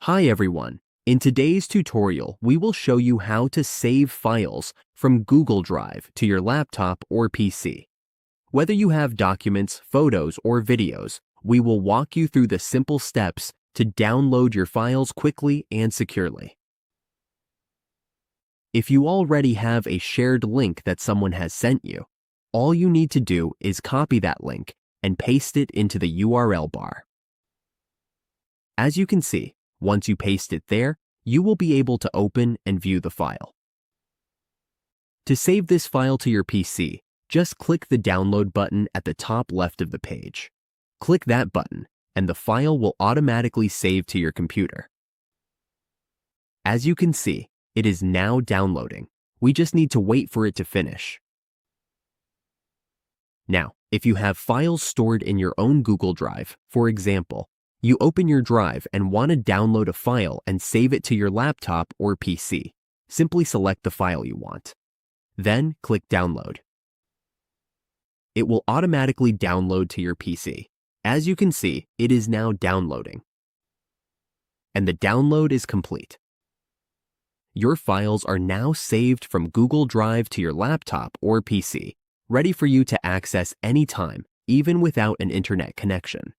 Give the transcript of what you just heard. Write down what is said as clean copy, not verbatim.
Hi everyone. In today's tutorial, we will show you how to save files from Google Drive to your laptop or PC. Whether you have documents, photos, or videos, we will walk you through the simple steps to download your files quickly and securely. If you already have a shared link that someone has sent you, all you need to do is copy that link and paste it into the URL bar. As you can see, once you paste it there, you will be able to open and view the file. To save this file to your PC, just click the download button at the top left of the page. Click that button, and the file will automatically save to your computer. As you can see, it is now downloading. We just need to wait for it to finish. Now, if you have files stored in your own Google Drive, for example, you open your drive and want to download a file and save it to your laptop or PC. Simply select the file you want. Then click Download. It will automatically download to your PC. As you can see, it is now downloading. And the download is complete. Your files are now saved from Google Drive to your laptop or PC, ready for you to access anytime, even without an internet connection.